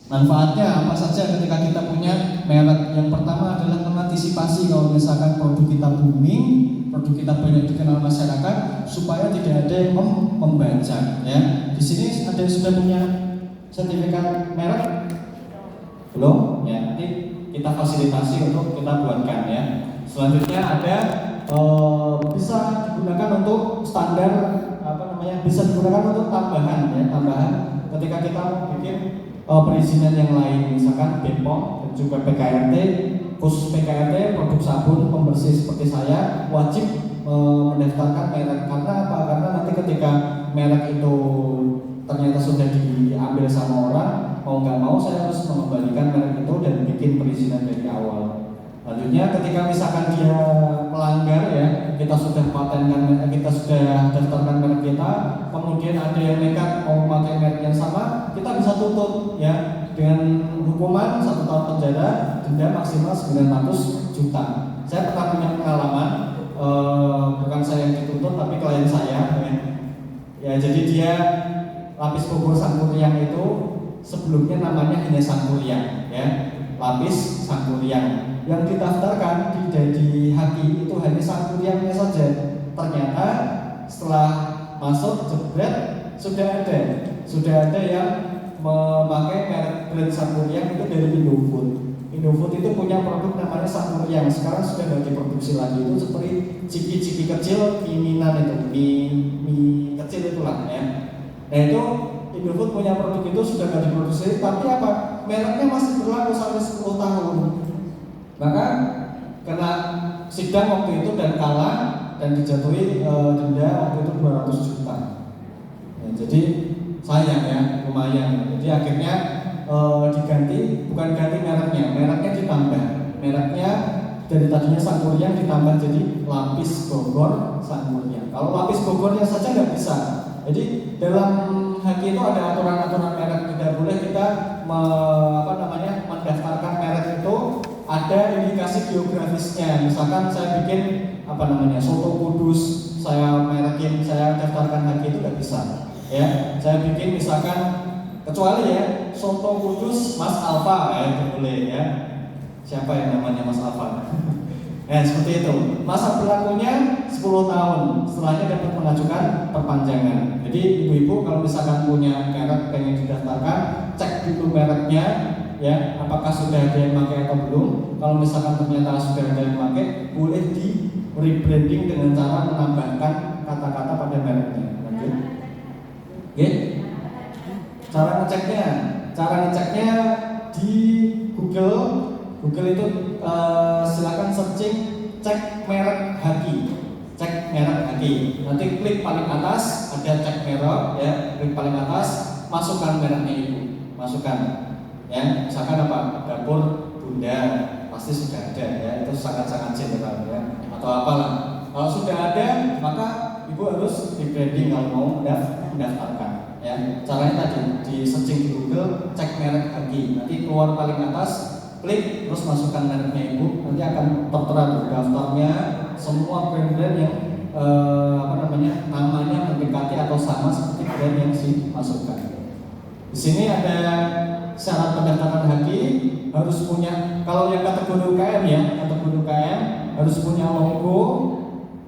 Manfaatnya apa saja ketika kita punya merek? Yang pertama adalah mengantisipasi kalau misalkan produk kita booming, produk kita banyak dikenal masyarakat, supaya tidak ada yang membaca. Ya, di sini ada yang sudah punya sertifikat merek? Belum? Ya, nanti kita fasilitasi untuk kita buatkan ya. Selanjutnya ada bisa digunakan untuk standar bisa digunakan untuk tambahan ya, tambahan ketika kita bikin perizinan yang lain, misalkan BPOM dan juga PKRT. Khusus PKRT, produk sabun pembersih seperti saya wajib mendaftarkan merek. Karena apa? Karena nanti ketika merek itu ternyata sudah diambil sama orang, mau nggak mau saya harus mengembalikan merek itu dan bikin perizinan dari awal. Selanjutnya ketika misalkan dia melanggar ya, kita sudah patenkan, kita sudah daftarkan merek kita, kemudian ada yang nekat mau memakai merek yang sama, kita bisa tuntut ya dengan hukuman 1 tahun penjara, denda maksimal 900 juta. Saya pernah punya pengalaman, bukan saya yang dituntut tapi klien saya ya, jadi dia lapis bubur Sangkuriang itu sebelumnya namanya hanya Sangkuriang ya, lapis Sangkuriang. Yang didaftarkan di Haki itu hanya Sangkuriangnya saja. Ternyata setelah masuk jebret sudah ada yang memakai merek brand Sangkuriang itu dari Indofood. Indofood itu punya produk namanya Sangkuriang. Sekarang sudah tidak diproduksi lagi. Itu seperti ciki-ciki kecil, mie-minan itu, mie kecil itulah ya. Nah itu Indofood punya produk itu sudah tidak diproduksi, tapi apa? Mereknya masih berlaku sampai 10 tahun. Maka kena sidang waktu itu dan kalah dan dijatuhi denda waktu itu 200 juta. Ya, jadi sayang ya, lumayan. Jadi akhirnya diganti, bukan ganti mereknya ditambah. Mereknya dari tadinya Sangkuriang ditambah jadi lapis Bogor Sangkuriang. Kalau lapis Bogornya saja nggak bisa. Jadi dalam Haki itu ada aturan-aturan merek, tidak boleh kita mendaftarkan merek itu ada indikasi geografisnya. Misalkan saya bikin soto Kudus, saya merekin, saya daftarkan Haki itu nggak bisa. Ya, saya bikin misalkan kecuali ya soto Kudus Mas Alfa ya itu boleh ya. Siapa yang namanya Mas Alfa? Seperti itu. Masa berlakunya 10 tahun. Setelahnya dapat mengajukan perpanjangan. Jadi ibu-ibu kalau misalkan punya merek pengen didaftarkan, cek dulu mereknya ya, apakah sudah ada yang pakai atau belum. Kalau misalkan ternyata sudah ada yang pakai, boleh di rebranding dengan cara menambahkan kata-kata pada mereknya. Lanjut. Oke. Cara ngeceknya di Google itu silakan searching cek merek Haki. Nanti klik paling atas ada cek merek ya, klik paling atas, masukkan mereknya itu. Masukkan ya, misalkan dapur Bunda pasti sudah ada ya, itu sangat-sangat general ya, atau apalah. Kalau sudah ada maka ibu harus di branding kalau mau mendaftarkan ya. Caranya tadi di searching di Google cek merek Haki, nanti keluar paling atas, klik terus masukkan mereknya ibu, nanti akan tertera daftarnya semua brand-brand yang namanya mendekati atau sama seperti brand yang dimasukkan. Di sini ada syarat pendaftaran Haki, harus punya, kalau yang kategori UKM harus punya logo,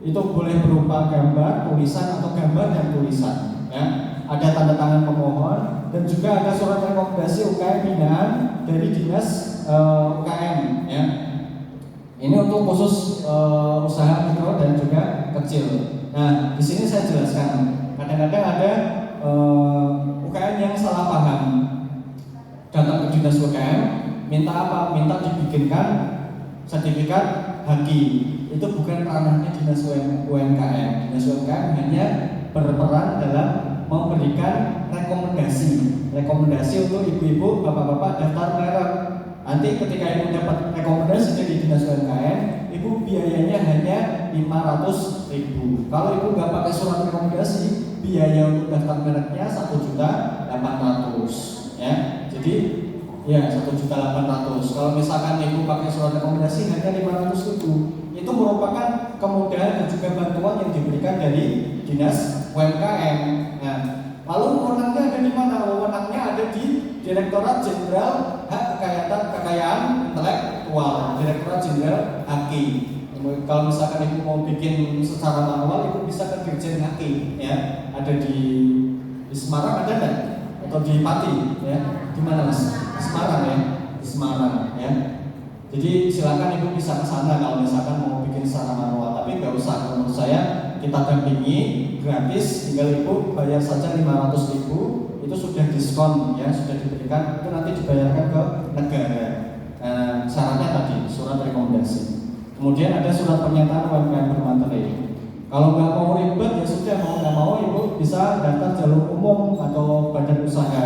itu boleh berupa gambar, tulisan atau gambar dan tulisan ya. Ada tanda tangan pemohon dan juga ada surat rekomendasi UKM binaan dari dinas UKM ya. Ini untuk khusus usaha mikro dan juga kecil. Nah, di sini saya jelaskan. Kadang-kadang ada UKM yang salah paham. Datang ke dinas UKM, minta apa? Minta dibikinkan sertifikat Haki. Itu bukan ranahnya dinas UMKM. Dinas UMKM hanya berperan dalam memberikan rekomendasi untuk ibu-ibu, bapak-bapak daftar merek. Nanti ketika ibu dapat rekomendasi dari dinas UMKM, ibu biayanya hanya 500.000. Kalau ibu nggak pakai surat rekomendasi, biaya untuk daftar mereknya 1.800.000 ya. Jadi ya 1.800.000. Kalau misalkan ibu pakai surat rekomendasi hanya 500.000. Itu merupakan kemudahan dan juga bantuan yang diberikan dari dinas UMKM. Nah, lalu wewenangnya ada di mana? Wewenangnya ada di Direktorat Jenderal Hak Kekayaan Intelektual, Direktorat Jenderal HAKI. Kalau misalkan ibu mau bikin secara manual, ibu bisa ke Dirjen HAKI, ya. Ada di Semarang ada nggak? Atau di Pati, ya? Di mana mas? Di Semarang ya, di Semarang, ya. Jadi silakan ibu bisa ke sana kalau misalkan mau bikin secara manual. Tapi nggak usah, menurut saya kita dampingi gratis, tinggal ibu bayar saja 500.000, itu sudah diskon, ya, sudah diberikan, itu nanti dibayarkan ke negara. Syaratnya tadi surat rekomendasi. Kemudian ada surat pernyataan UMKM bermaterai. Kalau nggak mau ribet ya sudah, mau nggak mau ibu bisa daftar jalur umum atau badan usaha.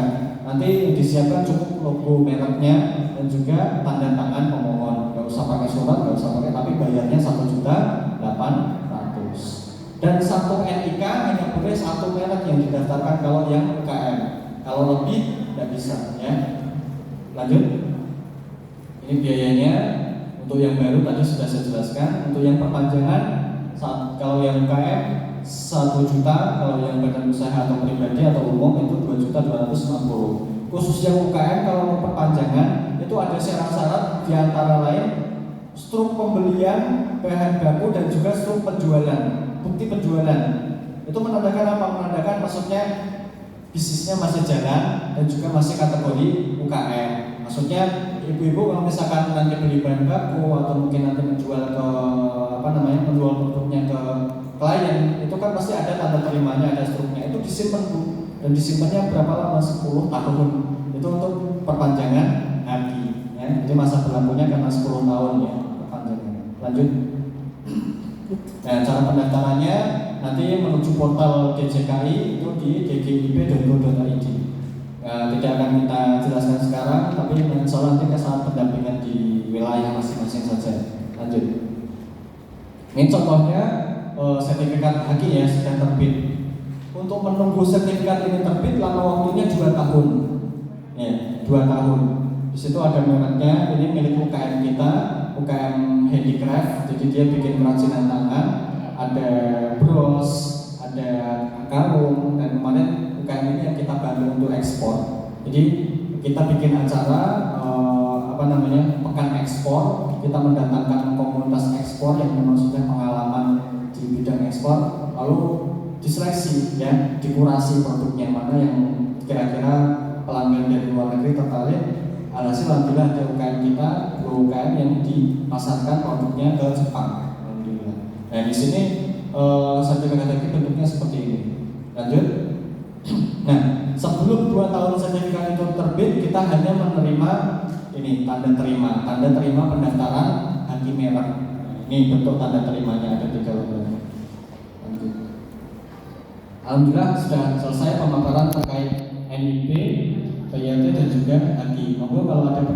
Nanti disiapkan cukup logo mereknya dan juga tanda tangan pemohon. Nggak usah pakai surat, nggak usah pakai, tapi bayarnya 1.800.000. Dan satu NIK hanya boleh satu merek yang didaftarkan kalau yang UKM. Kalau lebih nggak bisa, ya. Lanjut. Ini biayanya. Untuk yang baru tadi sudah saya jelaskan. Untuk yang perpanjangan, kalau yang UKM 1 juta, kalau yang badan usaha atau pribadi atau umum itu 2.250.000. Khusus yang UKM kalau mau perpanjangan itu ada syarat-syarat, diantara lain struk pembelian bahan baku dan juga struk penjualan, bukti penjualan. Itu menandakan apa? Menandakan maksudnya bisnisnya masih jalan dan juga masih kategori UKM. Maksudnya ibu-ibu kalau misalkan nanti beli bahan baku atau mungkin nanti menjual ke menjual produknya ke klien, itu kan pasti ada tanda terimanya, ada struknya. Itu disimpan Bu, dan disimpannya berapa lama? 10 tahun. Itu untuk perpanjangan HAKI, ya. Jadi masa berlakunya karena 10 tahun, ya, perpanjangan. Lanjut. Nah, cara pendaftarannya nanti menuju portal DJKI itu di dgip.go.id. Tidak akan kita jelaskan sekarang, tapi insya Allah nanti saat pendampingan di wilayah masing-masing saja. Lanjut. Ini contohnya sertifikat HAKI, ya, sudah terbit. Untuk menunggu sertifikat ini terbit lama waktunya 2 tahun, ya, 2 tahun. Di situ ada mereknya, ini milik UKM kita, UKM Handicraft. Jadi dia bikin kerajinan tangan, ada bros, ada karung, dan kemarin UKM ini yang kita bantu untuk ekspor. Jadi kita bikin acara pekan ekspor. Kita mendatangkan komunitas ekspor yang memang sudah pengalaman di bidang ekspor, lalu diseleksi, ya, dikurasi produknya mana yang kira-kira pelanggan dari luar negeri tertarik. Alhasil alhamdulillah ada UKM kita, UKM yang dipasarkan produknya ke Jepang. Alhamdulillah. Nah, di sini sertifikat HAKI bentuknya seperti ini. Lanjut. Nah, sebelum 2 tahun sertifikat itu terbit, kita hanya menerima ini tanda terima pendaftaran HAKI merek. Ini bentuk tanda terimanya, ada 3 lembar. Lanjut. Alhamdulillah sudah selesai pemaparan terkait NIP, PYT dan juga HAKI. Monggo kalau ada pertanyaan.